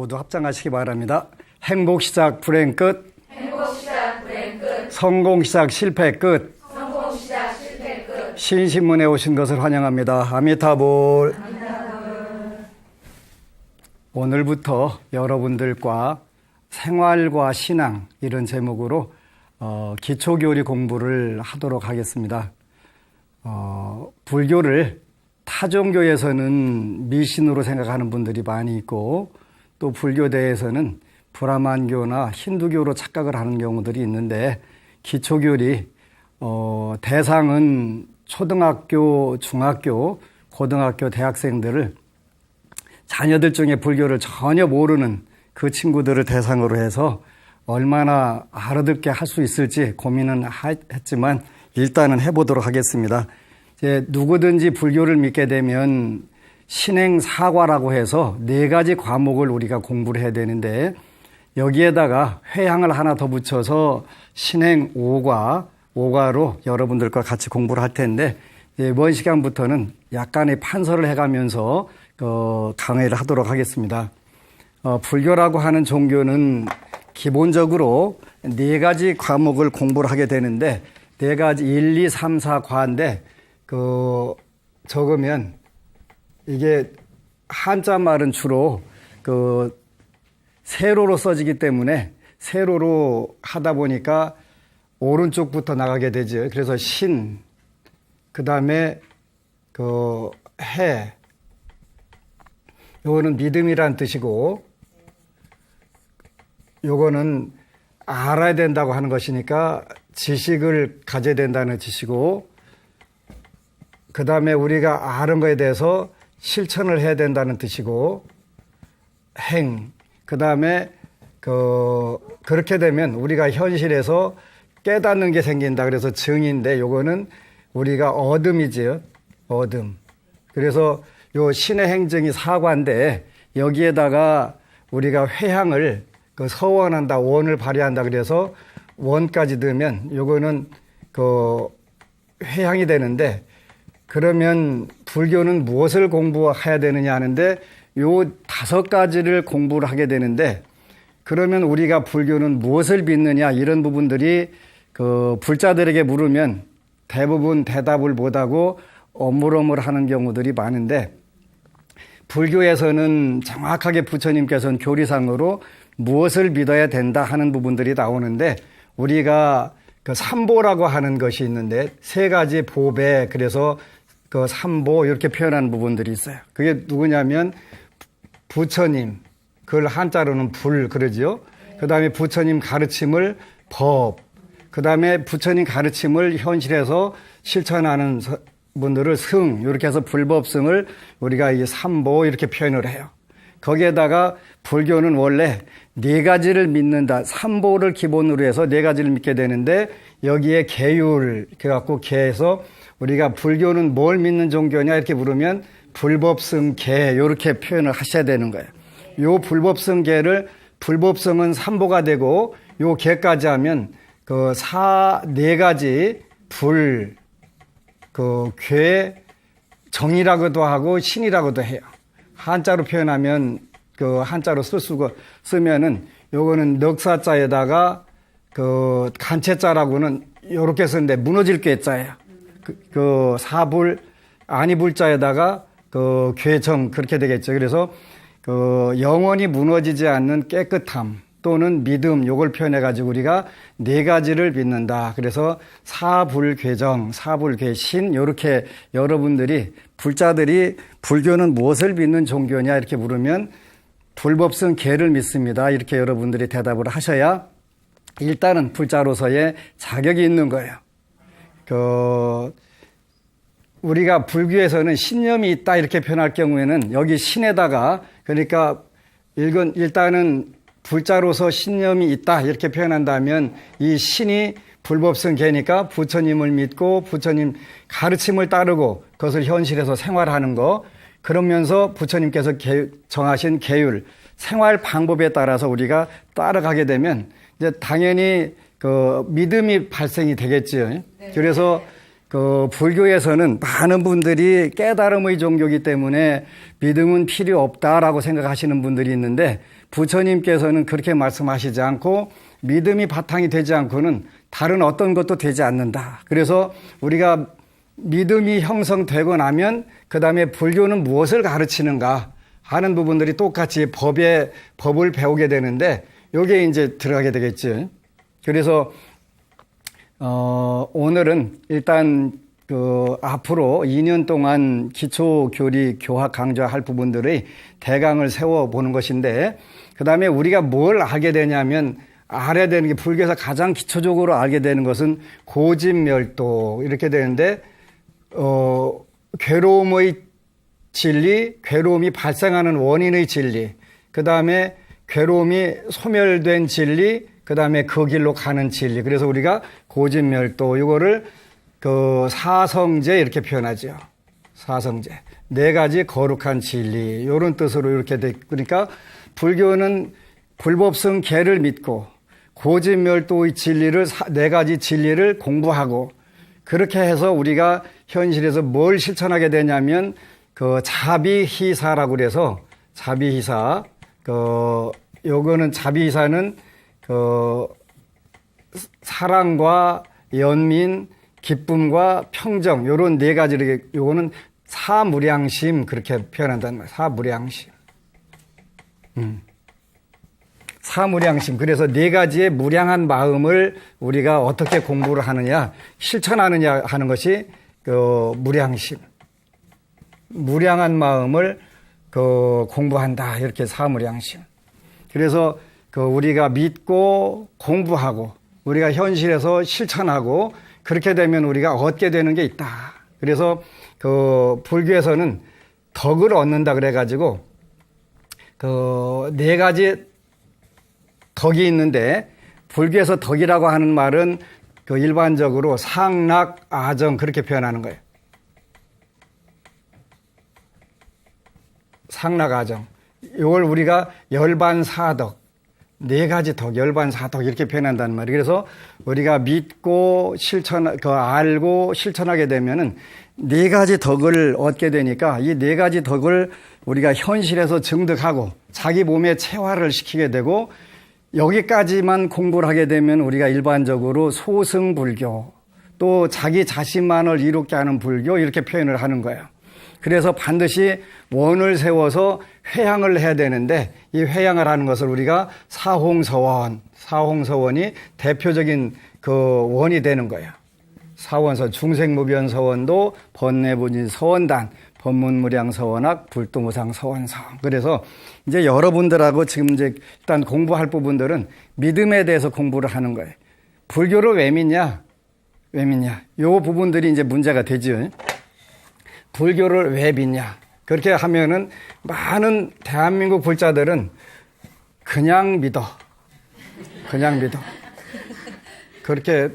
모두 합장하시기 바랍니다. 행복 시작 불행 끝. 행복 시작 불행 끝. 성공 시작 실패 끝. 성공 시작 실패 끝. 신신문에 오신 것을 환영합니다. 아미타불. 오늘부터 여러분들과 생활과 신앙 이런 제목으로 기초교리 공부를 하도록 하겠습니다. 불교를 타종교에서는 미신으로 생각하는 분들이 많이 있고 또 불교대에서는 브라만교나 힌두교로 착각을 하는 경우들이 있는데 기초교리 대상은 초등학교, 중학교, 고등학교, 대학생들을 자녀들 중에 불교를 전혀 모르는 그 친구들을 대상으로 해서 얼마나 알아듣게 할 수 있을지 고민은 했지만 일단은 해보도록 하겠습니다. 이제 누구든지 불교를 믿게 되면 신행사과라고 해서 4가지 과목을 우리가 공부를 해야 되는데 여기에다가 회향을 하나 더 붙여서 신행5과로 여러분들과 같이 공부를 할 텐데 이번 시간부터는 약간의 판서를 해가면서 강의를 하도록 하겠습니다. 불교라고 하는 종교는 기본적으로 4가지 과목을 공부를 하게 되는데 4가지 1, 2, 3, 4과인데 적으면 이게 한자 말은 주로 세로로 써지기 때문에 세로로 하다 보니까 오른쪽부터 나가게 되죠. 그래서 신, 그 다음에 해, 요거는 믿음이란 뜻이고 요거는 알아야 된다고 하는 것이니까 지식을 가져야 된다는 뜻이고 그 다음에 우리가 아는 거에 대해서 실천을 해야 된다는 뜻이고 행, 그 다음에 그렇게 되면 우리가 현실에서 깨닫는 게 생긴다. 그래서 증인데 요거는 우리가 얻음이지요. 얻음. 그래서 요 신의 행정이 사과인데 여기에다가 우리가 회향을 서원한다, 원을 발휘한다. 그래서 원까지 넣으면 요거는 회향이 되는데 그러면 불교는 무엇을 공부해야 되느냐 하는데 요 5가지를 공부를 하게 되는데 그러면 우리가 불교는 무엇을 믿느냐 이런 부분들이 불자들에게 물으면 대부분 대답을 못하고 어물어물하는 경우들이 많은데 불교에서는 정확하게 부처님께서는 교리상으로 무엇을 믿어야 된다 하는 부분들이 나오는데 우리가 삼보라고 하는 것이 있는데 3가지 보배 그래서 삼보 이렇게 표현하는 부분들이 있어요. 그게 누구냐면 부처님, 그걸 한자로는 불 그러죠. 그 다음에 부처님 가르침을 법, 그 다음에 부처님 가르침을 현실에서 실천하는 분들을 승, 이렇게 해서 불법승을 우리가 이 삼보 이렇게 표현을 해요. 거기에다가 불교는 원래 4가지를 믿는다. 삼보를 기본으로 해서 4가지를 믿게 되는데 여기에 계율, 이렇게 갖고 계에서 우리가 불교는 뭘 믿는 종교냐 이렇게 물으면 불법승 계 이렇게 표현을 하셔야 되는 거예요. 요 불법승 계를 불법승은 삼보가 되고 요 계까지 하면 4가지 불, 괴, 정이라고도 하고 신이라고도 해요. 한자로 표현하면 한자로 쓰면은 요거는 넉사자에다가 간체자라고는 요렇게 쓰는데 무너질 괴자예요. 사불 아니불자에다가 괴정 그렇게 되겠죠. 그래서 영원히 무너지지 않는 깨끗함 또는 믿음 요걸 표현해 가지고 우리가 4가지를 믿는다. 그래서 사불괴정, 사불괴신 요렇게 여러분들이 불자들이 불교는 무엇을 믿는 종교냐 이렇게 물으면 불법성 계를 믿습니다. 이렇게 여러분들이 대답을 하셔야 일단은 불자로서의 자격이 있는 거예요. 우리가 불교에서는 신념이 있다 이렇게 표현할 경우에는 여기 신에다가 그러니까 일단은 불자로서 신념이 있다 이렇게 표현한다면 이 신이 불법성 계니까 부처님을 믿고 부처님 가르침을 따르고 그것을 현실에서 생활하는 거 그러면서 부처님께서 정하신 계율 생활 방법에 따라서 우리가 따라가게 되면 이제 당연히 믿음이 발생이 되겠죠. 네. 그래서 그 불교에서는 많은 분들이 깨달음의 종교이기 때문에 믿음은 필요 없다라고 생각하시는 분들이 있는데 부처님께서는 그렇게 말씀하시지 않고 믿음이 바탕이 되지 않고는 다른 어떤 것도 되지 않는다. 그래서 우리가 믿음이 형성되고 나면 그 다음에 불교는 무엇을 가르치는가 하는 부분들이 똑같이 법을 배우게 되는데 여기에 이제 들어가게 되겠지. 그래서 오늘은 일단 앞으로 2년 동안 기초교리 교학 강좌할 부분들의 대강을 세워보는 것인데 그 다음에 우리가 뭘 알게 되냐면 알아야 되는 게 불교에서 가장 기초적으로 알게 되는 것은 고집멸도 이렇게 되는데 괴로움의 진리, 괴로움이 발생하는 원인의 진리, 그 다음에 괴로움이 소멸된 진리, 그 다음에 그 길로 가는 진리. 그래서 우리가 고집멸도 이거를 사성제 이렇게 표현하죠. 사성제. 네 가지 거룩한 진리 이런 뜻으로 이렇게 돼. 그러니까 불교는 불법성 개를 믿고 고집멸도의 진리를 네 가지 진리를 공부하고 그렇게 해서 우리가 현실에서 뭘 실천하게 되냐면 자비희사라고 그래서 자비희사 요거는 자비희사는 사랑과 연민, 기쁨과 평정 요런 네 가지를 요거는 사무량심 그렇게 표현한다는 말이에요. 사무량심. 사무량심. 그래서 네 가지의 무량한 마음을 우리가 어떻게 공부를 하느냐, 실천하느냐 하는 것이 무량심. 무량한 마음을 공부한다. 이렇게 사무량심. 그래서 우리가 믿고 공부하고 우리가 현실에서 실천하고 그렇게 되면 우리가 얻게 되는 게 있다. 그래서 불교에서는 덕을 얻는다 그래가지고 네 가지 덕이 있는데 불교에서 덕이라고 하는 말은 일반적으로 상락, 아정 그렇게 표현하는 거예요. 상락, 아정. 이걸 우리가 열반사덕, 네 가지 덕, 열반사덕 이렇게 표현한다는 말이에요. 그래서 우리가 믿고 알고 실천하게 되면은 네 가지 덕을 얻게 되니까 이 네 가지 덕을 우리가 현실에서 증득하고 자기 몸에 체화를 시키게 되고 여기까지만 공부를 하게 되면 우리가 일반적으로 소승불교 또 자기 자신만을 이롭게 하는 불교 이렇게 표현을 하는 거예요. 그래서 반드시 원을 세워서 회향을 해야 되는데 이 회향을 하는 것을 우리가 사홍서원이 대표적인 원이 되는 거예요. 사원서, 중생무변서원도, 번뇌분진 서원단, 법문무량서원학, 불도무상서원성. 그래서 이제 여러분들하고 지금 이제 일단 공부할 부분들은 믿음에 대해서 공부를 하는 거예요. 불교를 왜 믿냐? 요 부분들이 이제 문제가 되죠. 불교를 왜 믿냐? 그렇게 하면은 많은 대한민국 불자들은 그냥 믿어. 그렇게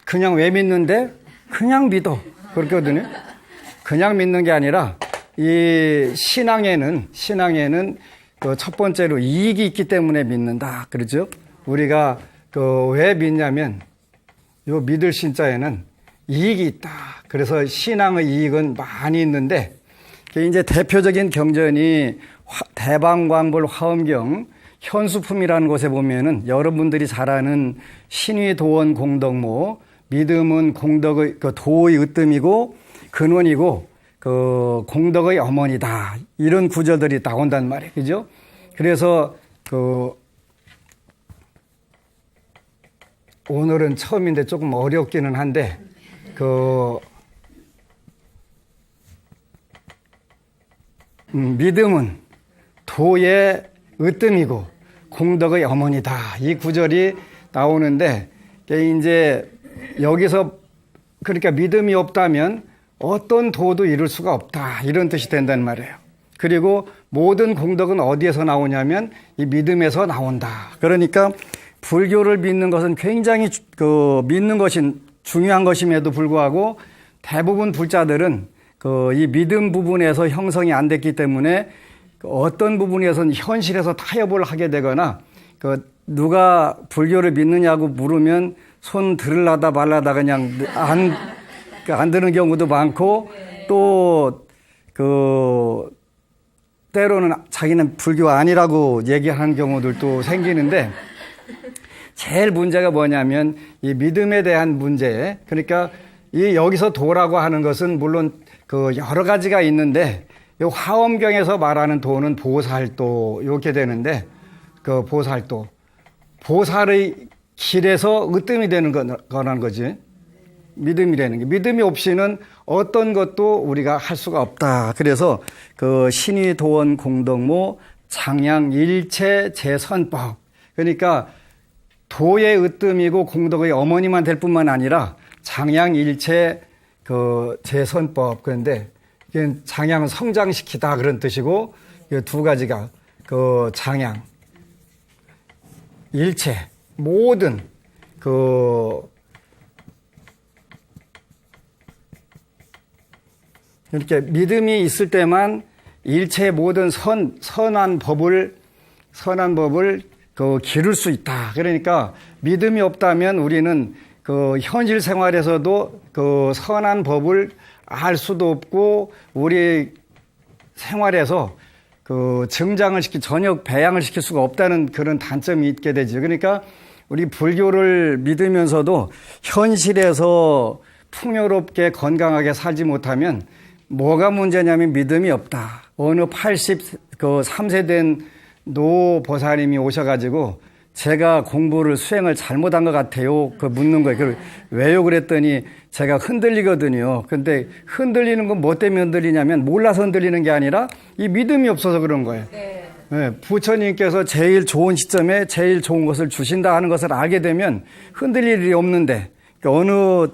그냥 왜 믿는데? 그냥 믿어. 그렇거든요. 그냥 믿는 게 아니라 이 신앙에는 첫 번째로 이익이 있기 때문에 믿는다. 그렇죠? 우리가 왜 믿냐면 요 믿을 신자에는 이익이 있다. 그래서 신앙의 이익은 많이 있는데 이제 대표적인 경전이 대방광불 화엄경 현수품이라는 곳에 보면은 여러분들이 잘 아는 신위도원 공덕모 믿음은 공덕의 도의 으뜸이고 근원이고 공덕의 어머니다. 이런 구절들이 나온단 말이에요. 그죠? 그래서 오늘은 처음인데 조금 어렵기는 한데 믿음은 도의 으뜸이고 공덕의 어머니다. 이 구절이 나오는데 이제 여기서 그러니까 믿음이 없다면 어떤 도도 이룰 수가 없다. 이런 뜻이 된단 말이에요. 그리고 모든 공덕은 어디에서 나오냐면 이 믿음에서 나온다. 그러니까 불교를 믿는 것은 굉장히 믿는 것이 중요한 것임에도 불구하고 대부분 불자들은 이 믿음 부분에서 형성이 안 됐기 때문에 어떤 부분에서는 현실에서 타협을 하게 되거나 누가 불교를 믿느냐고 물으면 손 들으려다 말라다 그냥 안 되는 경우도 많고 또 때로는 자기는 불교 아니라고 얘기하는 경우들도 생기는데 제일 문제가 뭐냐면 이 믿음에 대한 문제. 그러니까 이 여기서 도라고 하는 것은 물론 여러 가지가 있는데 이 화엄경에서 말하는 도는 보살도 이렇게 되는데 보살도 보살의 길에서 으뜸이 되는 거라는 거지. 믿음이라는 게. 믿음이 없이는 어떤 것도 우리가 할 수가 없다. 그래서 신의 도원 공덕모 장양 일체 제선법. 그러니까 도의 으뜸이고 공덕의 어머니만 될 뿐만 아니라 장양 일체 제선법. 그런데 장양은 성장시키다 그런 뜻이고 이 두 가지가 장양 일체 모든 이렇게 믿음이 있을 때만 일체 모든 선한 법을 기를 수 있다. 그러니까 믿음이 없다면 우리는 현실 생활에서도 선한 법을 알 수도 없고 우리 생활에서 정장을 전혀 배양을 시킬 수가 없다는 그런 단점이 있게 되죠. 그러니까 우리 불교를 믿으면서도 현실에서 풍요롭게 건강하게 살지 못하면 뭐가 문제냐면 믿음이 없다. 어느 83세 된 노보살님이 오셔가지고 제가 공부를 수행을 잘못한 것 같아요. 묻는 거예요. 왜요? 그랬더니 제가 흔들리거든요. 근데 흔들리는 건 뭐 때문에 흔들리냐면 몰라서 흔들리는 게 아니라 이 믿음이 없어서 그런 거예요. 네, 부처님께서 제일 좋은 시점에 제일 좋은 것을 주신다 하는 것을 알게 되면 흔들릴 일이 없는데 어느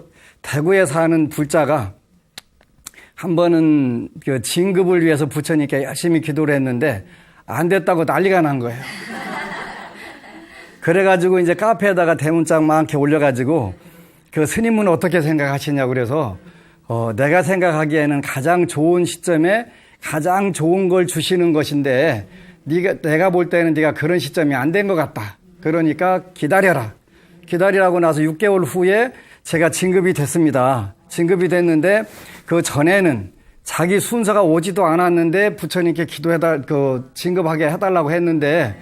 대구에 사는 불자가 한 번은 진급을 위해서 부처님께 열심히 기도를 했는데 안 됐다고 난리가 난 거예요. 그래가지고 이제 카페에다가 대문짝 많게 올려가지고 스님은 어떻게 생각하시냐고 그래서 내가 생각하기에는 가장 좋은 시점에 가장 좋은 걸 주시는 것인데 내가 볼 때는 네가 그런 시점이 안 된 것 같다. 그러니까 기다려라. 기다리라고 나서 6개월 후에 제가 진급이 됐습니다. 진급이 됐는데 그 전에는 자기 순서가 오지도 않았는데 부처님께 진급하게 해달라고 했는데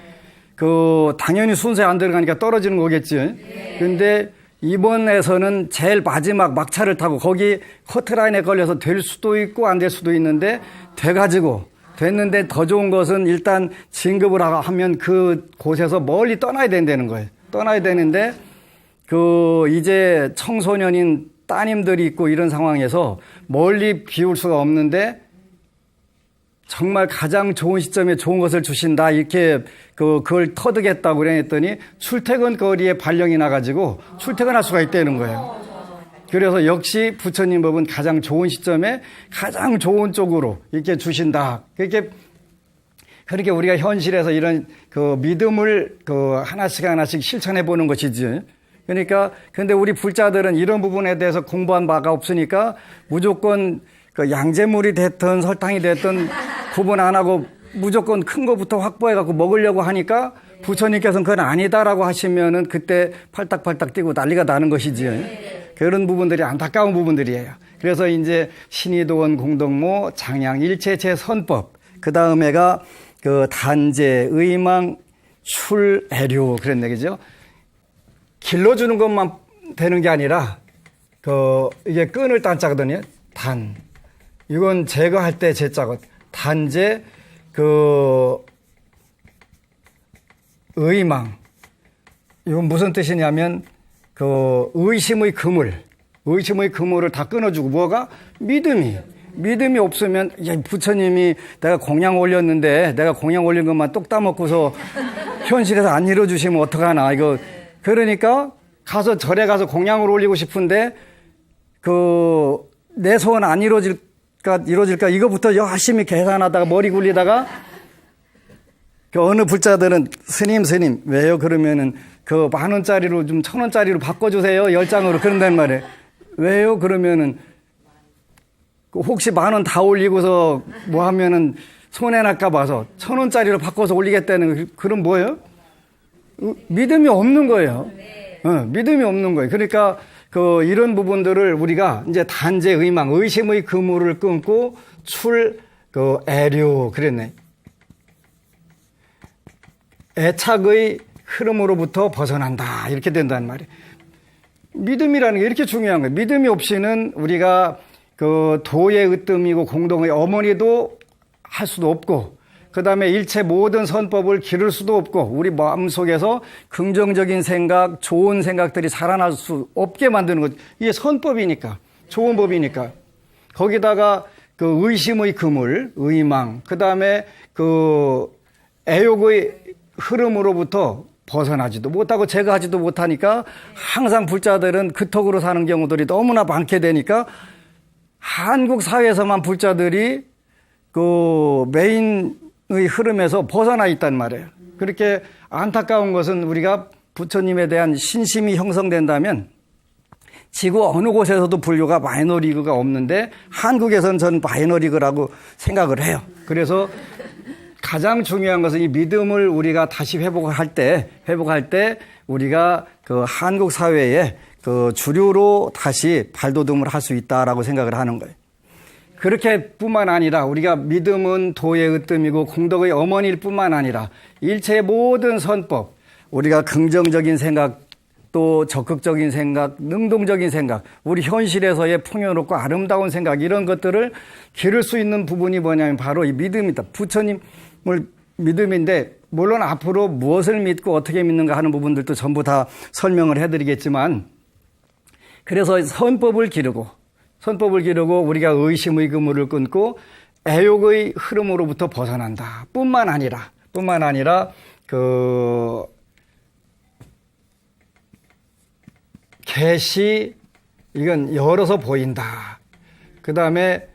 당연히 순서에 안 들어가니까 떨어지는 거겠지. 근데 이번에서는 제일 마지막 막차를 타고 거기 커트라인에 걸려서 될 수도 있고 안 될 수도 있는데 됐는데 더 좋은 것은 일단 진급을 하면 그 곳에서 멀리 떠나야 된다는 거예요. 떠나야 되는데 이제 청소년인 따님들이 있고 이런 상황에서 멀리 비울 수가 없는데 정말 가장 좋은 시점에 좋은 것을 주신다. 이렇게 그걸 터득했다고 그랬더니 출퇴근 거리에 발령이 나가지고 출퇴근할 수가 있다는 거예요. 그래서 역시 부처님 법은 가장 좋은 시점에 가장 좋은 쪽으로 이렇게 주신다. 그렇게 우리가 현실에서 이런 믿음을 하나씩 실천해 보는 것이지. 그러니까 근데 우리 불자들은 이런 부분에 대해서 공부한 바가 없으니까 무조건 양재물이 됐든 설탕이 됐든 구분 안 하고 무조건 큰 거부터 확보해 갖고 먹으려고 하니까 부처님께서는 그건 아니다라고 하시면은 그때 팔딱팔딱 뛰고 난리가 나는 것이지. 그런 부분들이 안타까운 부분들이에요. 그래서 이제 신의도원 공덕모 장양 일체체 선법 그 다음에가 단제 의망 출애류 그런 얘기죠. 길러주는 것만 되는 게 아니라 이게 끈을 딴자거든요. 단 이건 제거할 때 제자고 단제 의망 이건 무슨 뜻이냐면 의심의 그물을 다 끊어주고 뭐가 믿음이 없으면 부처님이 내가 공양 올렸는데 내가 공양 올린 것만 똑 따먹고서 현실에서 안 이뤄주시면 어떡하나 이거 그러니까 절에 가서 공양을 올리고 싶은데 내 소원 안 이루어질까 이거부터 열심히 계산하다가 머리 굴리다가 어느 불자들은 스님 왜요? 그러면은 10,000원짜리로 좀 1,000원짜리로 바꿔주세요 10장으로 그런단 말이에요. 왜요? 그러면은 혹시 10,000원 다 올리고서 뭐 하면은 손해날까 봐서 1,000원짜리로 바꿔서 올리겠다는 그런 뭐예요? 믿음이 없는 거예요. 믿음이 없는 거예요. 그러니까 이런 부분들을 우리가 이제 단재 의망, 의심의 그물을 끊고 애류, 그랬네. 애착의 흐름으로부터 벗어난다. 이렇게 된단 말이에요. 믿음이라는 게 이렇게 중요한 거예요. 믿음이 없이는 우리가 도의 으뜸이고 공동의 어머니도 할 수도 없고, 그 다음에 일체 모든 선법을 기를 수도 없고, 우리 마음속에서 긍정적인 생각, 좋은 생각들이 살아날 수 없게 만드는 것. 이게 선법이니까, 좋은 법이니까. 거기다가 의심의 그물, 의망, 그 다음에 애욕의 흐름으로부터 벗어나지도 못하고 제거하지도 못하니까 항상 불자들은 그턱으로 사는 경우들이 너무나 많게 되니까 한국 사회에서만 불자들이 메인의 흐름에서 벗어나 있단 말이에요. 그렇게 안타까운 것은 우리가 부처님에 대한 신심이 형성된다면 지구 어느 곳에서도 불교가 마이너리그가 없는데 한국에서는 저는 마이너리그라고 생각을 해요. 그래서 가장 중요한 것은 이 믿음을 우리가 다시 회복할 때 우리가 한국 사회에 주류로 다시 발돋움을 할 수 있다라고 생각을 하는 거예요. 그렇게 뿐만 아니라 우리가 믿음은 도의 으뜸이고 공덕의 어머니일 뿐만 아니라 일체의 모든 선법, 우리가 긍정적인 생각, 또 적극적인 생각, 능동적인 생각, 우리 현실에서의 풍요롭고 아름다운 생각, 이런 것들을 기를 수 있는 부분이 뭐냐면 바로 이 믿음이다. 부처님을 믿음인데, 물론 앞으로 무엇을 믿고 어떻게 믿는가 하는 부분들도 전부 다 설명을 해드리겠지만, 그래서 선법을 기르고 우리가 의심의 그물을 끊고 애욕의 흐름으로부터 벗어난다. 뿐만 아니라 개시, 이건 열어서 보인다. 그 다음에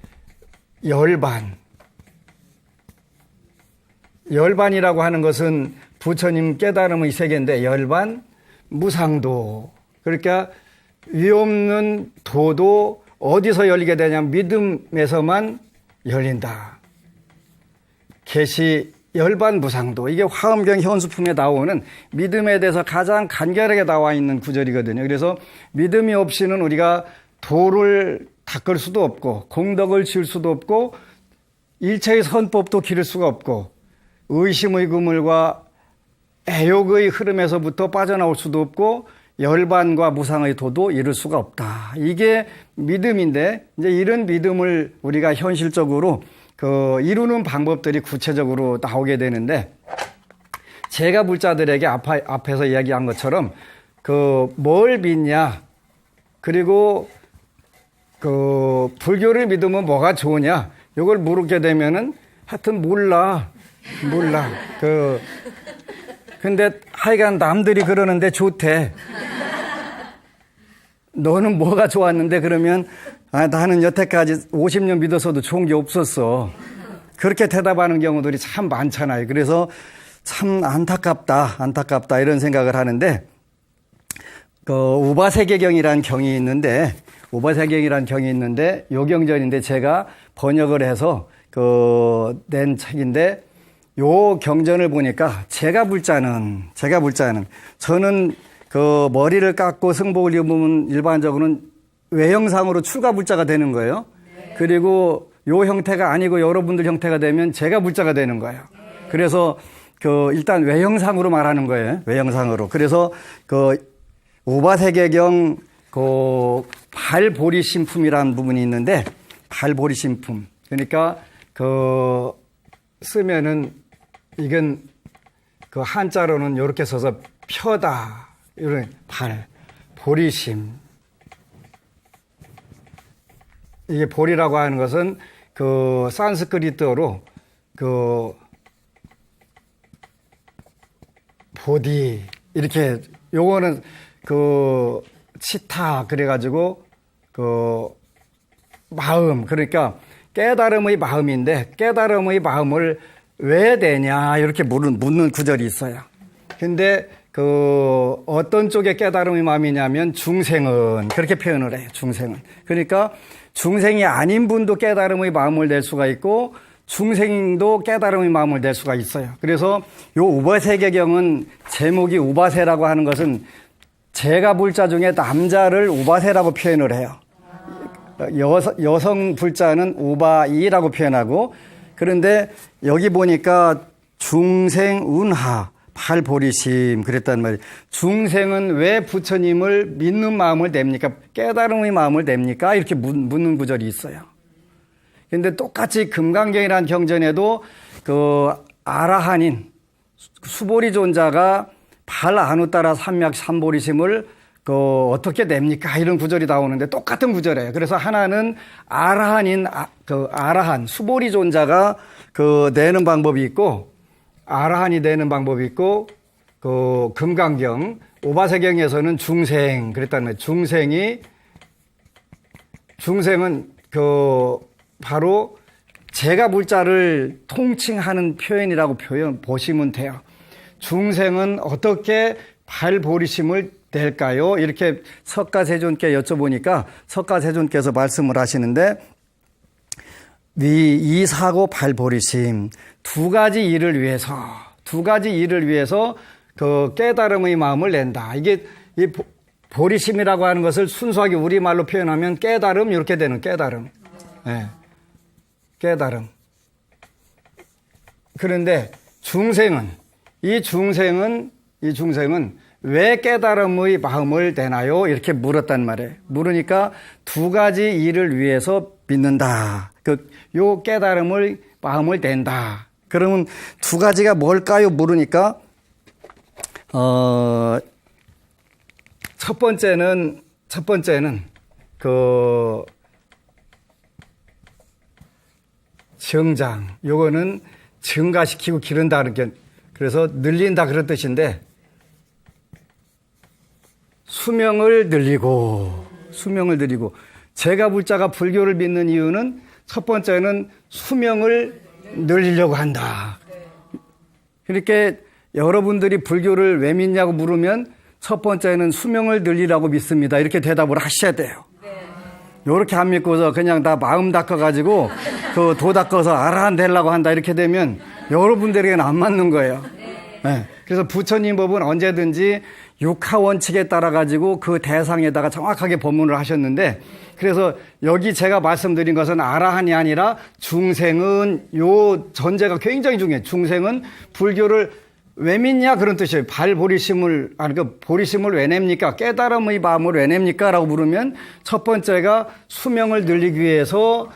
열반이라고 하는 것은 부처님 깨달음의 세계인데, 열반, 무상도. 그러니까 위없는 도도 어디서 열리게 되냐면 믿음에서만 열린다. 개시, 열반, 무상도. 이게 화엄경 현수품에 나오는 믿음에 대해서 가장 간결하게 나와 있는 구절이거든요. 그래서 믿음이 없이는 우리가 도를 닦을 수도 없고, 공덕을 지을 수도 없고, 일체의 선법도 기를 수가 없고, 의심의 그물과 애욕의 흐름에서부터 빠져나올 수도 없고, 열반과 무상의 도도 이룰 수가 없다. 이게 믿음인데, 이제 이런 믿음을 우리가 현실적으로 이루는 방법들이 구체적으로 나오게 되는데, 제가 불자들에게 앞에서 이야기한 것처럼 뭘 믿냐, 그리고 불교를 믿으면 뭐가 좋으냐, 이걸 물게 되면은 하여튼 몰라. 근데 하여간 남들이 그러는데 좋대. 너는 뭐가 좋았는데? 그러면 나는 여태까지 50년 믿어서도 좋은 게 없었어. 그렇게 대답하는 경우들이 참 많잖아요. 그래서 참 안타깝다 이런 생각을 하는데, 우바세계경이라는 경이 있는데 요 경전인데 제가 번역을 해서 낸 책인데, 요 경전을 보니까 제가 불자는 저는 머리를 깎고 승복을 입으면 일반적으로는 외형상으로 출가불자가 되는 거예요. 네. 그리고 요 형태가 아니고 여러분들 형태가 되면 제가 불자가 되는 거예요. 그래서 일단 외형상으로 말하는 거예요. 외형상으로. 그래서 우바세계경 발보리심품이라는 부분이 있는데, 발보리심품. 그러니까 쓰면은 이건 한자로는 이렇게 써서 펴다, 이런 보리심. 이게 보리라고 하는 것은 산스크리트어로 보디, 이렇게, 요거는 치타, 그래가지고 마음, 그러니까 깨달음의 마음인데, 깨달음의 마음을 왜 되냐, 이렇게 묻는 구절이 있어요. 근데 어떤 쪽의 깨달음의 마음이냐면 중생은, 그렇게 표현을 해요. 중생은. 그러니까 중생이 아닌 분도 깨달음의 마음을 낼 수가 있고, 중생도 깨달음의 마음을 낼 수가 있어요. 그래서 요 우바세계경은 제목이 우바세라고 하는 것은 제가 불자 중에 남자를 우바세라고 표현을 해요. 여성 불자는 우바이라고 표현하고, 그런데 여기 보니까 중생운하 팔보리심 그랬단 말이에요. 중생은 왜 부처님을 믿는 마음을 냅니까? 깨달음의 마음을 냅니까? 이렇게 묻는 구절이 있어요. 그런데 똑같이 금강경이라는 경전에도 그 아라한인 수보리 존자가 발아누따라 삼약 삼보리심을 어떻게 냅니까? 이런 구절이 나오는데 똑같은 구절이에요. 그래서 하나는 아라한인 아라한 수보리 존자가 내는 방법이 있고, 아라한이 내는 방법이 있고, 금강경 오바세경에서는 중생 그랬단 말이에요. 중생은 바로 제가 불자를 통칭하는 표현이라고 보시면 돼요. 중생은 어떻게 발보리심을 낼까요? 이렇게 석가세존께 여쭤보니까 석가세존께서 말씀을 하시는데, 이 사고 발보리심 두 가지 일을 위해서 그 깨달음의 마음을 낸다. 이게 이 보리심이라고 하는 것을 순수하게 우리말로 표현하면 깨달음 이렇게 되는 깨달음. 네. 깨달음. 그런데 이 중생은 왜 깨달음의 마음을 내나요? 이렇게 물었단 말이에요. 물으니까 두 가지 일을 위해서 믿는다. 요 깨달음을 마음을 낸다. 그러면 두 가지가 뭘까요? 물으니까 첫 번째는 정장. 요거는 증가시키고 기른다. 그래서 늘린다 그런 뜻인데, 수명을 늘리고 제가 불자가 불교를 믿는 이유는 첫 번째는 수명을 늘리려고 한다. 그렇게 여러분들이 불교를 왜 믿냐고 물으면 첫 번째는 수명을 늘리라고 믿습니다. 이렇게 대답을 하셔야 돼요. 요렇게 안 믿고서 그냥 다 마음 닦아가지고 도 닦아서 아라한 되려고 한다. 이렇게 되면 여러분들에게는 안 맞는 거예요. 네. 그래서 부처님 법은 언제든지 육하 원칙에 따라 가지고 그 대상에다가 정확하게 법문을 하셨는데, 그래서 여기 제가 말씀드린 것은 아라한이 아니라 중생은 요 전제가 굉장히 중요해요. 중생은 불교를 왜 믿냐 그런 뜻이에요. 보리심을 왜 냅니까? 깨달음의 마음을 왜 냅니까? 라고 물으면 첫 번째가 수명을 늘리기 위해서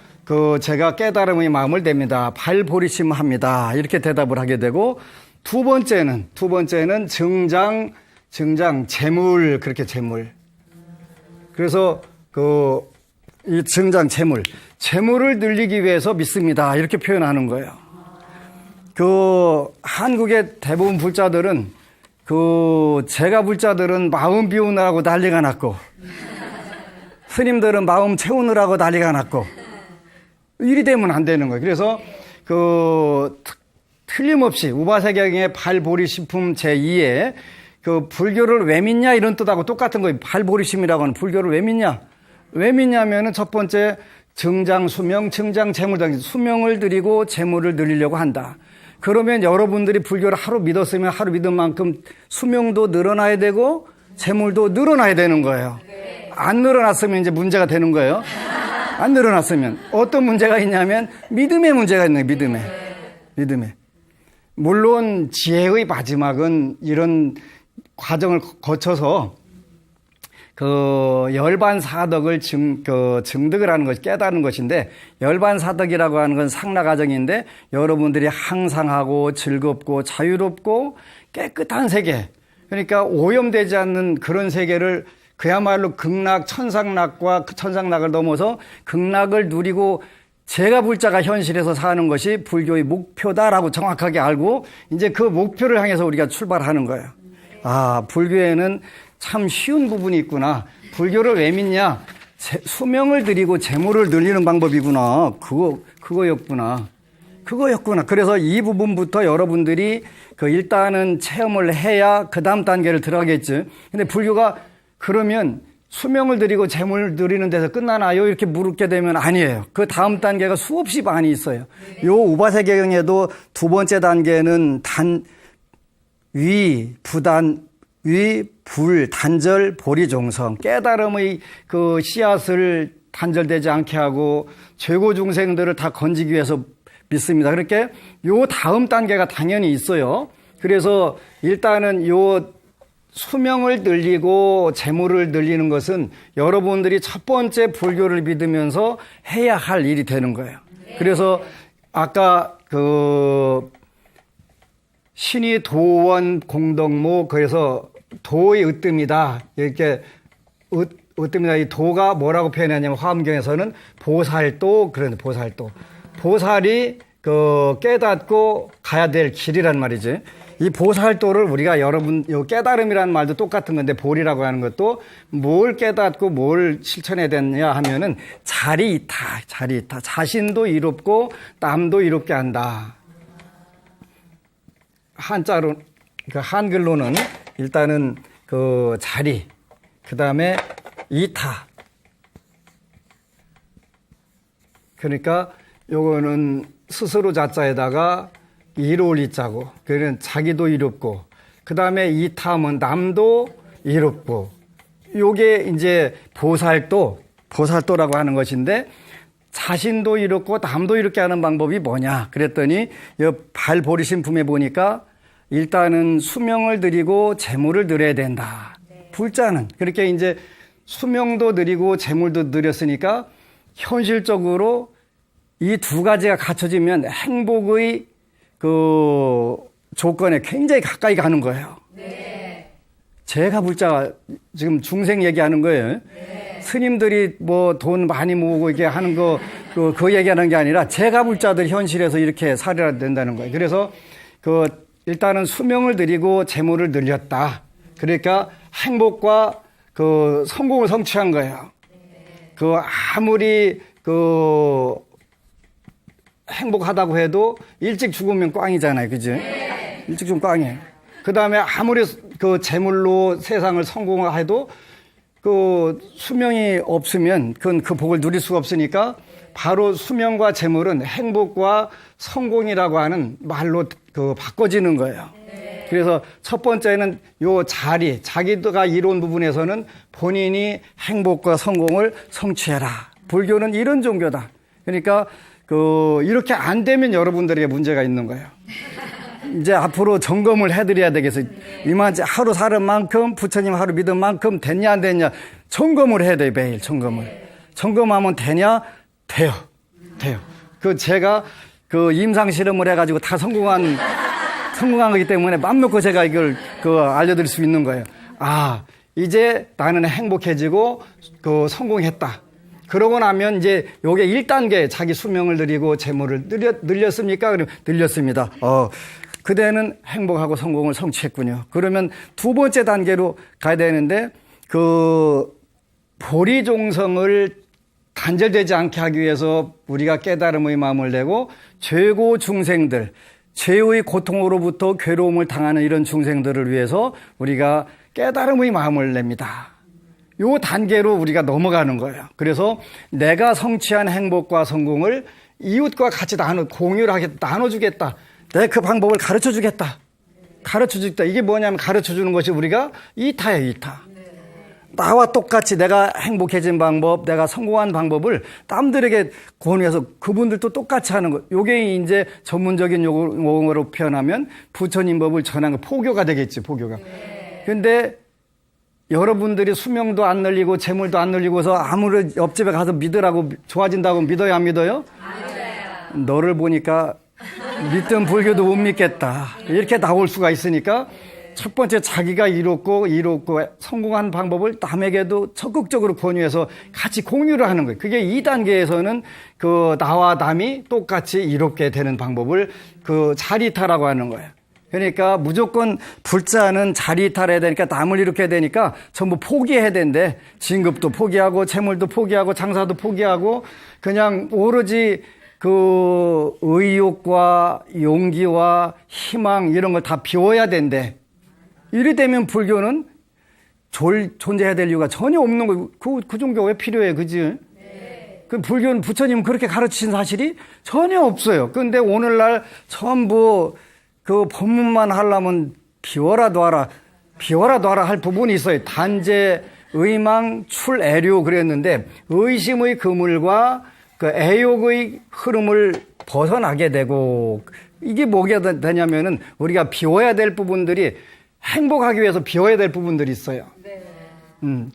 제가 깨달음의 마음을 냅니다. 발보리심합니다. 이렇게 대답을 하게 되고, 두 번째는 정장, 재물, 그렇게 재물. 그래서 이 정장, 재물을 늘리기 위해서 믿습니다. 이렇게 표현하는 거예요. 한국의 대부분 불자들은, 제가 불자들은 마음 비우느라고 난리가 났고, 스님들은 마음 채우느라고 난리가 났고, 일이 되면 안 되는 거예요. 그래서, 틀림없이 우바세경의 발보리심품 제2에 불교를 왜 믿냐 이런 뜻하고 똑같은 거예요. 발보리심이라고 하는 불교를 왜 믿냐? 왜 믿냐면은 첫 번째 정장, 수명, 정장, 재물 등 수명을 드리고 재물을 늘리려고 한다. 그러면 여러분들이 불교를 하루 믿었으면 하루 믿은 만큼 수명도 늘어나야 되고 재물도 늘어나야 되는 거예요. 안 늘어났으면 이제 문제가 되는 거예요. 안 늘어났으면 어떤 문제가 있냐면 믿음의 문제가 있는 거예요. 믿음에. 물론 지혜의 마지막은 이런 과정을 거쳐서 열반사덕을 증득을 하는 것이 깨달은 것인데, 열반사덕이라고 하는 건 상라 과정인데 여러분들이 항상하고 즐겁고 자유롭고 깨끗한 세계, 그러니까 오염되지 않는 그런 세계를 그야말로 극락, 천상락을 넘어서 극락을 누리고 제가 불자가 현실에서 사는 것이 불교의 목표다라고 정확하게 알고 이제 그 목표를 향해서 우리가 출발하는 거예요. 아, 불교에는 참 쉬운 부분이 있구나. 불교를 왜 믿냐? 수명을 드리고 재물을 늘리는 방법이구나. 그거였구나. 그래서 이 부분부터 여러분들이 일단은 체험을 해야 그 다음 단계를 들어가겠지. 근데 불교가 그러면 수명을 드리고 재물을 드리는 데서 끝나나요? 이렇게 물게 되면 아니에요. 그 다음 단계가 수없이 많이 있어요. 요 우바세경에도 두 번째 단계는 위, 부단, 위, 불, 단절, 보리, 종성. 깨달음의 그 씨앗을 단절되지 않게 하고 죄고 중생들을 다 건지기 위해서 믿습니다. 그렇게 요 다음 단계가 당연히 있어요. 그래서 일단은 요 수명을 늘리고 재물을 늘리는 것은 여러분들이 첫 번째 불교를 믿으면서 해야 할 일이 되는 거예요. 그래서 아까 그 신이 도원 공덕모, 그래서 도의 으뜸이다. 이렇게 으뜸이다. 이 도가 뭐라고 표현하냐면 화엄경에서는 보살도, 그런 보살도. 보살이 그 깨닫고 가야 될 길이란 말이지. 이 보살도를 우리가 여러분, 요 깨달음이라는 말도 똑같은 건데, 볼이라고 하는 것도 뭘 깨닫고 뭘 실천해야 되느냐 하면은 자리이타. 자신도 이롭고 남도 이롭게 한다. 한자로, 그 한글로는 일단은 그 자리, 그 다음에 이타. 그러니까 요거는 스스로 자자에다가 이로울 이자고, 그는 자기도 이롭고, 그 다음에 이타면 남도 이롭고, 요게 이제 보살도라고 하는 것인데, 자신도 이롭고 남도 이롭게 하는 방법이 뭐냐 그랬더니 이 발보리신품에 보니까 일단은 수명을 드리고 재물을 드려야 된다. 불자는 그렇게 이제 수명도 드리고 재물도 드렸으니까 현실적으로 이 두 가지가 갖춰지면 행복의 그 조건에 굉장히 가까이 가는 거예요. 네. 제가 불자 지금 중생 얘기하는 거예요. 네. 스님들이 뭐 돈 많이 모으고 이렇게 하는 거 그 얘기하는 게 아니라 제가 불자들 현실에서 이렇게 살아야 된다는 거예요. 그래서 그 일단은 수명을 드리고 재물을 늘렸다. 그러니까 행복과 그 성공을 성취한 거예요. 그 아무리 그 행복하다고 해도 일찍 죽으면 꽝이잖아요. 그죠? 일찍 죽으면 꽝이에요. 그 다음에 아무리 그 재물로 세상을 성공해도 그 수명이 없으면 그건 그 복을 누릴 수가 없으니까 바로 수명과 재물은 행복과 성공이라고 하는 말로 그 바꿔지는 거예요. 그래서 첫 번째는 요 자리, 자기가 이룬 부분에서는 본인이 행복과 성공을 성취해라. 불교는 이런 종교다. 그러니까 그 이렇게 안 되면 여러분들에게 문제가 있는 거예요. 이제 앞으로 점검을 해드려야 되겠어요. 이만치 하루 사는 만큼, 부처님 하루 믿은 만큼 됐냐 안 됐냐 점검을 해야 돼요. 매일 점검을. 점검하면 되냐? 돼요. 그 제가 그 임상 실험을 해가지고 다 성공한 거기 때문에 맘 놓고 제가 이걸 그 알려드릴 수 있는 거예요. 아, 이제 나는 행복해지고 그 성공했다. 그러고 나면 이제 요게 1단계 자기 수명을 늘리고 재물을 늘렸습니까? 그러면 늘렸습니다. 그대는 행복하고 성공을 성취했군요. 그러면 두 번째 단계로 가야 되는데 그 보리종성을 단절되지 않게 하기 위해서 우리가 깨달음의 마음을 내고 죄고 중생들, 죄의 고통으로부터 괴로움을 당하는 이런 중생들을 위해서 우리가 깨달음의 마음을 냅니다. 요 단계로 우리가 넘어가는 거예요. 그래서 내가 성취한 행복과 성공을 이웃과 같이 공유를 하겠다, 나눠주겠다. 내가 그 방법을 가르쳐 주겠다. 이게 뭐냐면 가르쳐 주는 것이 우리가 이타예요, 이타. 나와 똑같이 내가 행복해진 방법, 내가 성공한 방법을 남들에게 권유해서 그분들도 똑같이 하는 것. 요게 이제 전문적인 용어로 표현하면 부처님 법을 전하는 포교가 되겠지, 포교가. 근데 여러분들이 수명도 안 늘리고 재물도 안 늘리고서 아무리 옆집에 가서 믿으라고 좋아진다고 믿어요, 안 믿어요? 너를 보니까 믿던 불교도 못 믿겠다. 이렇게 나올 수가 있으니까 첫 번째 자기가 이롭고 성공한 방법을 남에게도 적극적으로 권유해서 같이 공유를 하는 거예요. 그게 2단계에서는 그 나와 남이 똑같이 이롭게 되는 방법을 그 자리타라고 하는 거예요. 그러니까 무조건 불자는 자리타를 해야 되니까 남을 이롭게 해야 되니까 전부 포기해야 된대. 진급도 포기하고 재물도 포기하고 장사도 포기하고 그냥 오로지 그 의욕과 용기와 희망 이런 걸 다 비워야 된대. 이래 되면 불교는 존재해야 될 이유가 전혀 없는 거예요. 그 종교 왜 필요해, 그지? 그 불교는 부처님 그렇게 가르치신 사실이 전혀 없어요. 그런데 오늘날 전부 그 법문만 하려면 비워라 놔라. 비워라 놔라 할 부분이 있어요. 단재, 의망, 출애류 그랬는데 의심의 그물과 그 애욕의 흐름을 벗어나게 되고 이게 뭐가 되냐면은 우리가 비워야 될 부분들이 행복하기 위해서 비워야 될 부분들이 있어요.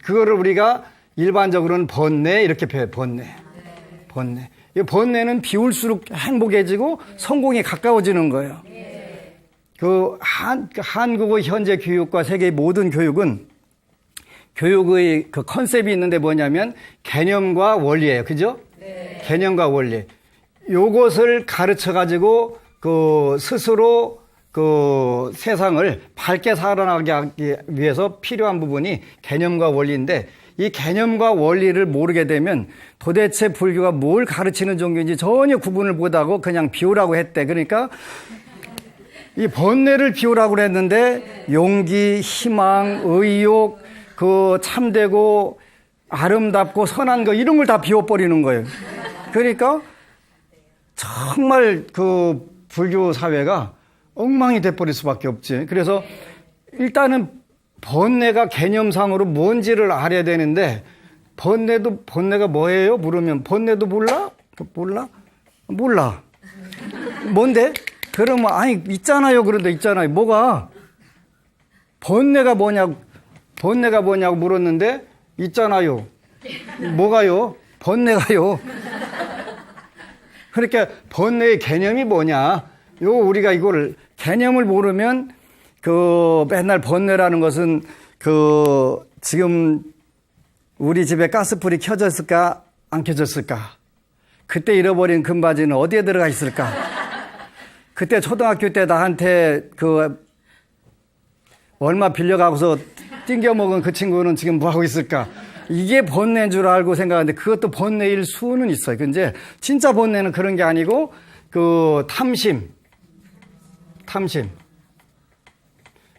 그거를 우리가 일반적으로는 번뇌 이렇게 표현해요. 번뇌. 이 번뇌는 비울수록 행복해지고 성공이 가까워지는 거예요. 한국의 현재 교육과 세계의 모든 교육은 교육의 그 컨셉이 있는데 뭐냐면 개념과 원리예요. 그죠? 개념과 원리. 요것을 가르쳐 가지고 스스로 세상을 밝게 살아나가게 하기 위해서 필요한 부분이 개념과 원리인데 이 개념과 원리를 모르게 되면 도대체 불교가 뭘 가르치는 종교인지 전혀 구분을 못하고 그냥 비우라고 했대. 그러니까 이 번뇌를 비우라고 그랬는데 용기, 희망, 의욕, 참되고 아름답고 선한 거 이런 걸 다 비워버리는 거예요. 그러니까 정말 불교 사회가 엉망이 돼버릴 수밖에 없지. 그래서 일단은 번뇌가 개념상으로 뭔지를 알아야 되는데 번뇌가 뭐예요? 물으면 번뇌도 몰라? 몰라. 뭔데? 그러면 아니 있잖아요. 그런데 있잖아요. 뭐가? 번뇌가 뭐냐고 물었는데 있잖아요. 뭐가요? 번뇌가요. 그러니까 번뇌의 개념이 뭐냐? 우리가 이거를 개념을 모르면 맨날 번뇌라는 것은 지금 우리 집에 가스불이 켜졌을까 안 켜졌을까? 그때 잃어버린 금바지는 어디에 들어가 있을까? 그때 초등학교 때 나한테 얼마 빌려가고서 띵겨 먹은 그 친구는 지금 뭐 하고 있을까? 이게 번뇌인 줄 알고 생각하는데 그것도 번뇌일 수는 있어요. 근데 진짜 번뇌는 그런 게 아니고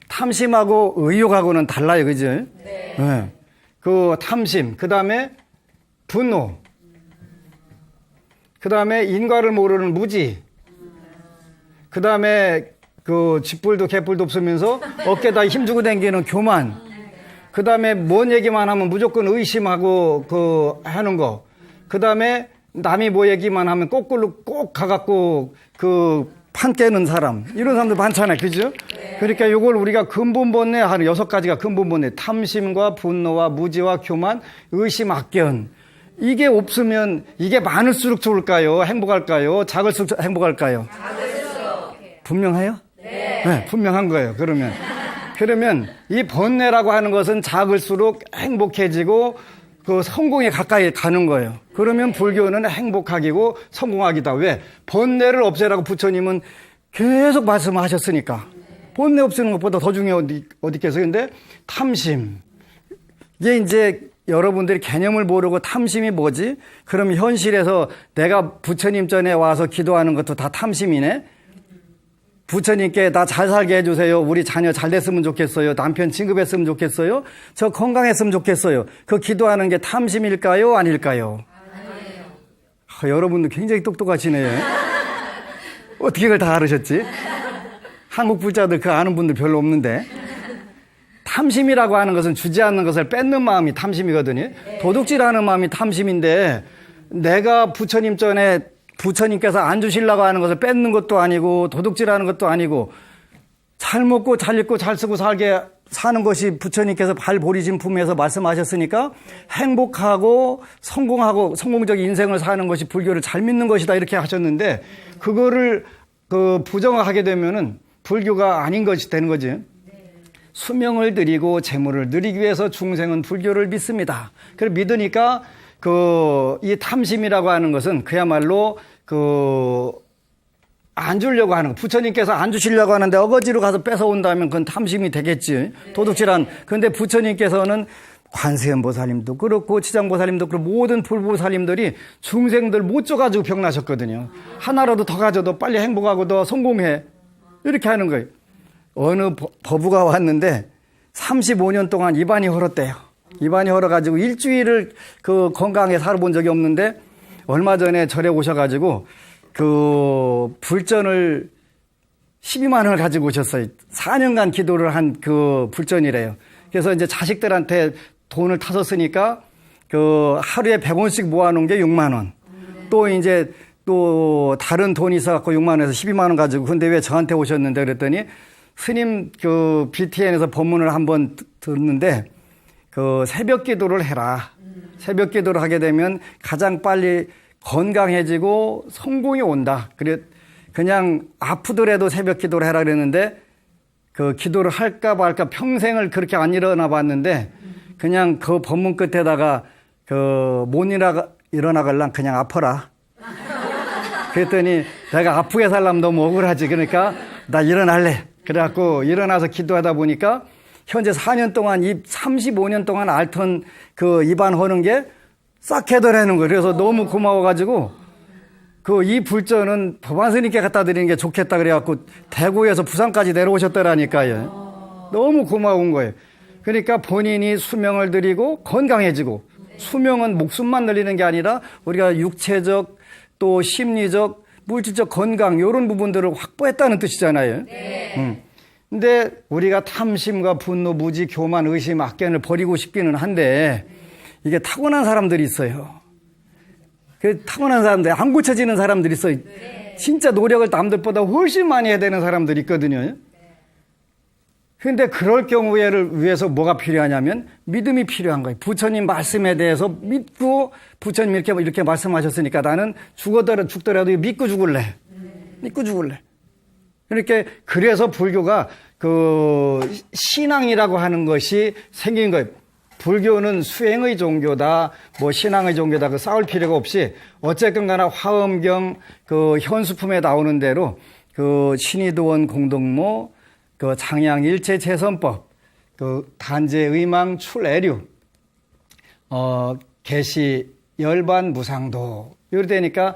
탐심하고 의욕하고는 달라요. 그죠? 네. 탐심, 그 다음에 분노, 그 다음에 인과를 모르는 무지, 그 다음에 쥐뿔도 개뿔도 없으면서 어깨에다 힘주고 다니는 교만, 그 다음에 뭔 얘기만 하면 무조건 의심하고 하는 거, 그 다음에 남이 뭐 얘기만 하면 거꾸로 꼭 가갖고 판 깨는 사람, 이런 사람들 많잖아요. 그죠? 그러니까 이걸 우리가 근본번뇌 하는 6가지가 근본번뇌. 탐심과 분노와 무지와 교만, 의심, 악견. 이게 없으면 이게 많을수록 좋을까요? 행복할까요? 작을수록 행복할까요? 분명해요? 네, 분명한 거예요. 그러면 이 번뇌라고 하는 것은 작을수록 행복해지고 성공에 가까이 가는 거예요. 그러면 불교는 행복하기고 성공하기다. 왜? 번뇌를 없애라고 부처님은 계속 말씀하셨으니까. 번뇌 없애는 것보다 더 중요한 어디 있겠어요? 근데 탐심. 이게 이제 여러분들이 개념을 모르고 탐심이 뭐지? 그럼 현실에서 내가 부처님 전에 와서 기도하는 것도 다 탐심이네? 부처님께 나 잘 살게 해주세요. 우리 자녀 잘 됐으면 좋겠어요. 남편 진급했으면 좋겠어요. 저 건강했으면 좋겠어요. 그 기도하는 게 탐심일까요? 아닐까요? 아니에요. 여러분도 굉장히 똑똑하시네요. 어떻게 그걸 다 알으셨지? 한국 부자들 아는 분들 별로 없는데. 탐심이라고 하는 것은 주지 않는 것을 뺏는 마음이 탐심이거든요. 도둑질하는 마음이 탐심인데 내가 부처님 전에 부처님께서 안 주시려고 하는 것을 뺏는 것도 아니고 도둑질하는 것도 아니고 잘 먹고 잘 입고 잘 쓰고 살게 사는 것이 부처님께서 발보리신 품에서 말씀하셨으니까 행복하고 성공하고 성공적인 인생을 사는 것이 불교를 잘 믿는 것이다 이렇게 하셨는데 그거를 부정하게 되면은 불교가 아닌 것이 되는 거지. 수명을 드리고 재물을 누리기 위해서 중생은 불교를 믿습니다. 그걸 믿으니까 이 탐심이라고 하는 것은 그야말로 안 주려고 하는 거. 부처님께서 안 주시려고 하는데 어거지로 가서 뺏어온다면 그건 탐심이 되겠지. 도둑질한. 그런데 부처님께서는 관세음보살님도 그렇고 지장보살님도 그렇고 모든 불보살님들이 중생들 못 줘가지고 병나셨거든요. 하나라도 더 가져도 빨리 행복하고 더 성공해. 이렇게 하는 거예요. 어느 법우가 왔는데 35년 동안 입안이 헐었대요. 입안이 헐어가지고 일주일을 건강하게 살아본 적이 없는데 얼마 전에 절에 오셔가지고 불전을 12만 원을 가지고 오셨어요. 4년간 기도를 한 그 불전이래요. 그래서 이제 자식들한테 돈을 타서 쓰니까 그 하루에 100원씩 모아놓은 게 6만 원. 또 이제 또 다른 돈이 있어갖고 6만 원에서 12만 원 가지고 근데 왜 저한테 오셨는데 그랬더니 스님 그 BTN에서 법문을 한번 듣는데 그 새벽 기도를 해라. 새벽 기도를 하게 되면 가장 빨리 건강해지고 성공이 온다. 그래 그냥 아프더라도 새벽 기도를 해라 그랬는데 그 기도를 할까 말까 평생을 그렇게 안 일어나 봤는데 그냥 그 법문 끝에다가 그 못 일어나갈랑 그냥 아파라. 그랬더니 내가 아프게 살려면 너무 억울하지. 그러니까 나 일어날래. 그래갖고 일어나서 기도하다 보니까 현재 4년 동안 35년 동안 앓던 그 입안 허는 게 싹 해결하는 거예요. 그래서 너무 고마워가지고 그 이 불전은 법안 스님께 갖다 드리는 게 좋겠다 그래갖고 대구에서 부산까지 내려오셨더라니까요. 너무 고마운 거예요. 그러니까 본인이 수명을 드리고 건강해지고 수명은 목숨만 늘리는 게 아니라 우리가 육체적 또 심리적 물질적 건강 이런 부분들을 확보했다는 뜻이잖아요. 근데 우리가 탐심과 분노, 무지, 교만, 의심, 악견을 버리고 싶기는 한데 이게 타고난 사람들이 있어요. 그 타고난 사람들, 안 고쳐지는 사람들이 있어요. 진짜 노력을 남들보다 훨씬 많이 해야 되는 사람들이 있거든요. 그런데 그럴 경우에를 위해서 뭐가 필요하냐면 믿음이 필요한 거예요. 부처님 말씀에 대해서 믿고 부처님 이렇게 말씀하셨으니까 나는 죽더라도 믿고 죽을래. 믿고 죽을래. 이렇게 그래서 불교가 그 신앙이라고 하는 것이 생긴 거예요. 불교는 수행의 종교다, 뭐 신앙의 종교다, 그 싸울 필요가 없이 어쨌든 간에 화엄경 그 현수품에 나오는 대로 그 신의도원 공동모, 그 장양 일체 재선법, 그 단제 의망 출애류, 개시 열반 무상도 이러되니까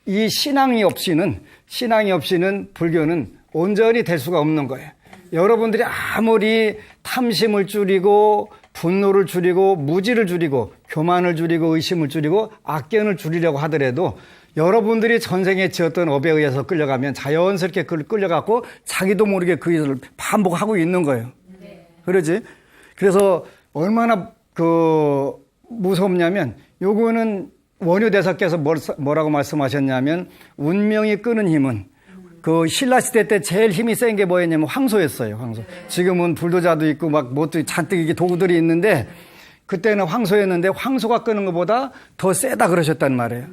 이 신앙이 없이는 불교는 온전히 될 수가 없는 거예요. 여러분들이 아무리 탐심을 줄이고 분노를 줄이고 무지를 줄이고 교만을 줄이고 의심을 줄이고 악견을 줄이려고 하더라도 여러분들이 전생에 지었던 업에 의해서 끌려가면 자연스럽게 끌려가고 자기도 모르게 그 일을 반복하고 있는 거예요. 그러지? 그래서 얼마나 그 무섭냐면 요거는 원효대사께서 뭐라고 말씀하셨냐면 운명이 끄는 힘은 그 신라시대 때 제일 힘이 센 게 뭐였냐면 황소였어요. 황소. 지금은 불도자도 있고 막 뭣도 잔뜩 이게 도구들이 있는데 그때는 황소였는데 황소가 끄는 것보다 더 세다 그러셨단 말이에요.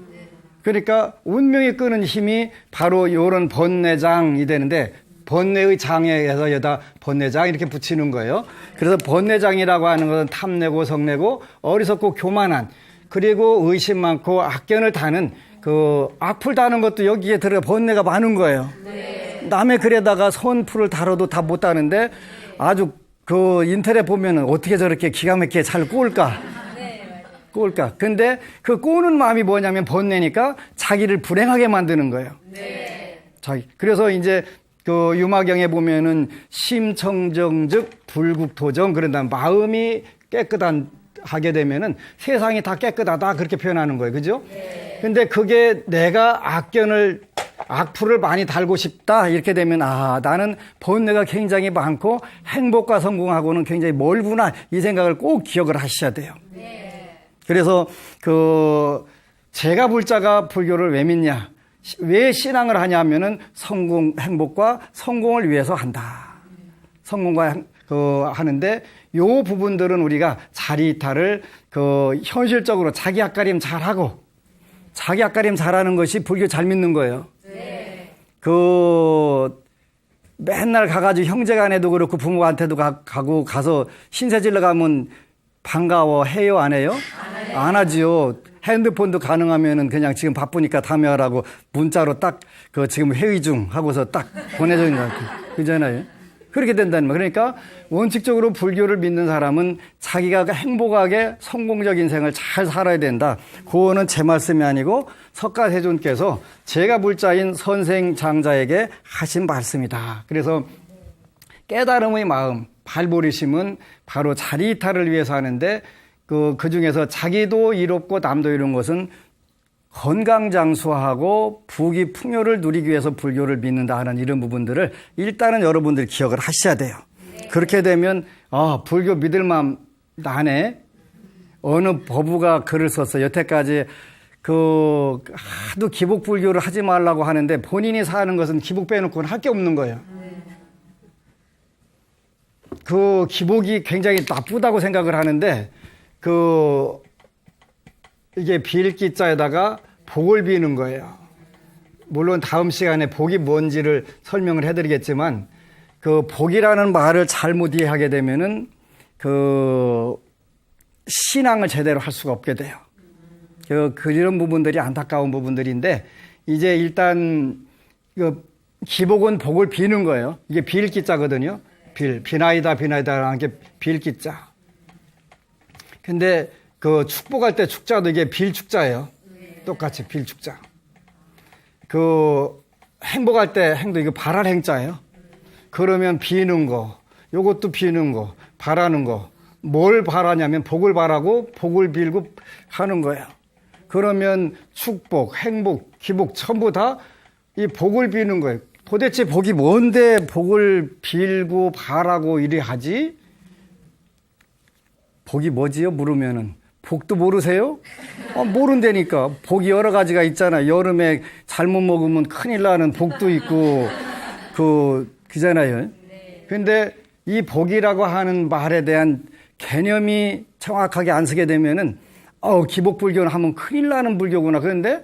그러니까 운명이 끄는 힘이 바로 이런 번뇌장이 되는데 번뇌의 장에서 여다 번뇌장 이렇게 붙이는 거예요. 그래서 번뇌장이라고 하는 것은 탐내고 성내고 어리석고 교만한 그리고 의심 많고 악견을 다는 그 악플 다는 것도 여기에 들어가 번뇌가 많은 거예요. 남의 글에다가 선풀을 달아도 다 못 다는데 아주 그 인터넷 보면은 어떻게 저렇게 기가 막히게 잘 꼬을까? 꼬을까? 근데 그 꼬는 마음이 뭐냐면 번뇌니까 자기를 불행하게 만드는 거예요. 그래서 이제 그 유마경에 보면은 심청정즉 불국토정 그런다 마음이 하게 되면은 세상이 다 깨끗하다 그렇게 표현하는 거예요. 그죠? 근데 그게 내가 악플을 많이 달고 싶다 이렇게 되면 나는 번뇌가 굉장히 많고 행복과 성공하고는 굉장히 멀구나 이 생각을 꼭 기억을 하셔야 돼요. 그래서 그 제가 불자가 불교를 왜 믿냐? 왜 신앙을 하냐면은 행복과 성공을 위해서 한다. 성공과 하는데 요 부분들은 우리가 자리이탈을 현실적으로 자기 앞가림 잘하고 자기 앞가림 잘하는 것이 불교 잘 믿는 거예요. 맨날 가가지고 형제간에도 그렇고 부모한테도 가서 신세질러 가면 반가워해요, 안 해요? 안 하지요. 핸드폰도 가능하면은 그냥 지금 바쁘니까 다음에 하라고 문자로 딱 지금 회의 중 하고서 딱 보내주는 거 그잖아요. 그렇게 된다는 거예요. 그러니까 원칙적으로 불교를 믿는 사람은 자기가 행복하게 성공적 인생을 잘 살아야 된다. 그거는 제 말씀이 아니고 석가세존께서 제가 불자인 선생장자에게 하신 말씀이다. 그래서 깨달음의 마음, 발버리심은 바로 자리이탈을 위해서 하는데 그 중에서 자기도 이롭고 남도 이룬 것은 건강장수하고 부귀 풍요를 누리기 위해서 불교를 믿는다 하는 이런 부분들을 일단은 여러분들이 기억을 하셔야 돼요. 그렇게 되면 불교 믿을 만 나네. 어느 법우가 글을 썼어. 여태까지 하도 기복불교를 하지 말라고 하는데 본인이 사는 것은 기복 빼놓고는 할 게 없는 거예요. 그 기복이 굉장히 나쁘다고 생각을 하는데 이게 빌기자에다가 복을 비는 거예요. 물론 다음 시간에 복이 뭔지를 설명을 해드리겠지만 그 복이라는 말을 잘못 이해하게 되면은 신앙을 제대로 할 수가 없게 돼요. 이런 부분들이 안타까운 부분들인데 이제 일단 기복은 복을 비는 거예요. 이게 빌기자거든요. 비나이다라는 게 빌기자. 근데 축복할 때 축자도 이게 빌축자예요. 똑같이 빌축자. 행복할 때 행도 이거 바랄 행자예요. 그러면 비는 거, 요것도 비는 거, 바라는 거. 뭘 바라냐면 복을 바라고 복을 빌고 하는 거예요. 그러면 축복, 행복, 기복 전부 다 이 복을 비는 거예요. 도대체 복이 뭔데 복을 빌고 바라고 이래 하지? 복이 뭐지요? 물으면은 복도 모르세요? 모른다니까. 복이 여러 가지가 있잖아요. 여름에 잘못 먹으면 큰일 나는 복도 있고 그잖아요. 근데 이 복이라고 하는 말에 대한 개념이 정확하게 안 쓰게 되면은 기복불교는 하면 큰일 나는 불교구나. 그런데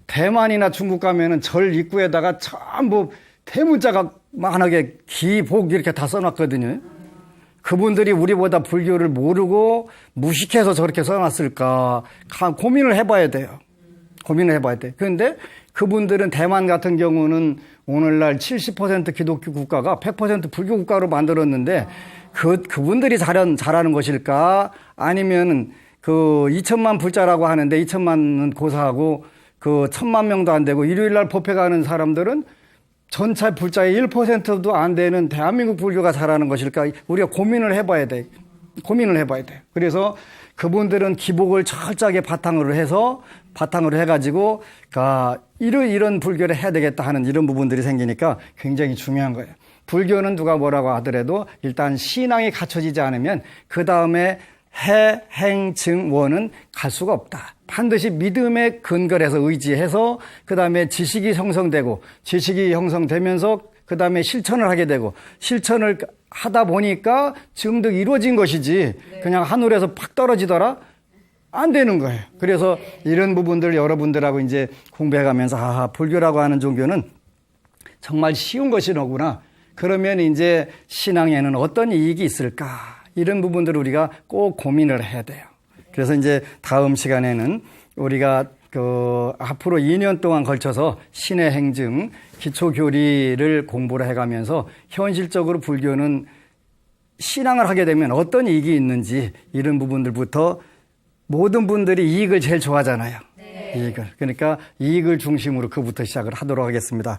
대만이나 중국 가면은 절 입구에다가 전부 대문자가 만하게 기복 이렇게 다 써놨거든요. 그분들이 우리보다 불교를 모르고 무식해서 저렇게 써놨을까 고민을 해봐야 돼요. 고민을 해봐야 돼. 그런데 그분들은 대만 같은 경우는 오늘날 70% 기독교 국가가 100% 불교 국가로 만들었는데 그분들이 잘하는 것일까? 아니면 2천만 불자라고 하는데 2천만은 고사하고 1,000만 명도 안 되고 일요일날 법회 가는 사람들은 전체 불자의 1%도 안 되는 대한민국 불교가 잘하는 것일까? 우리가 고민을 해봐야 돼. 그래서 그분들은 기복을 철저하게 바탕으로 해가지고 이런 불교를 해야 되겠다 하는 이런 부분들이 생기니까 굉장히 중요한 거예요. 불교는 누가 뭐라고 하더라도 일단 신앙이 갖춰지지 않으면 그 다음에 해, 행, 증, 원은 갈 수가 없다. 반드시 믿음에 근거를 해서 의지해서 그 다음에 지식이 형성되면서 그 다음에 실천을 하게 되고 실천을 하다 보니까 증득 이루어진 것이지 그냥 하늘에서 팍 떨어지더라? 안 되는 거예요. 그래서 이런 부분들 여러분들하고 이제 공부해가면서 불교라고 하는 종교는 정말 쉬운 것이로구나. 그러면 이제 신앙에는 어떤 이익이 있을까? 이런 부분들을 우리가 꼭 고민을 해야 돼요. 그래서 이제 다음 시간에는 우리가 앞으로 2년 동안 걸쳐서 신의 행증, 기초교리를 공부를 해가면서 현실적으로 불교는 신앙을 하게 되면 어떤 이익이 있는지 이런 부분들부터 모든 분들이 이익을 제일 좋아하잖아요. 이익을. 그러니까 이익을 중심으로 그부터 시작을 하도록 하겠습니다.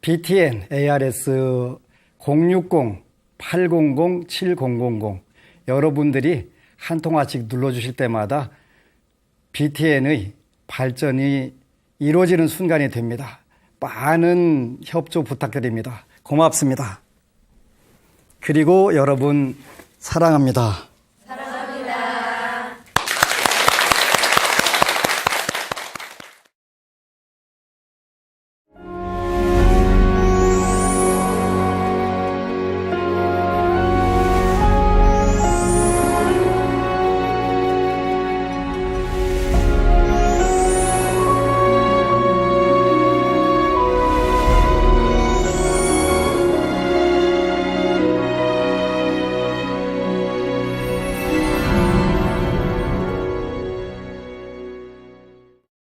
BTN ARS 060-800-7000 여러분들이 한 통화씩 눌러주실 때마다 BTN의 발전이 이루어지는 순간이 됩니다. 많은 협조 부탁드립니다. 고맙습니다. 그리고 여러분 사랑합니다.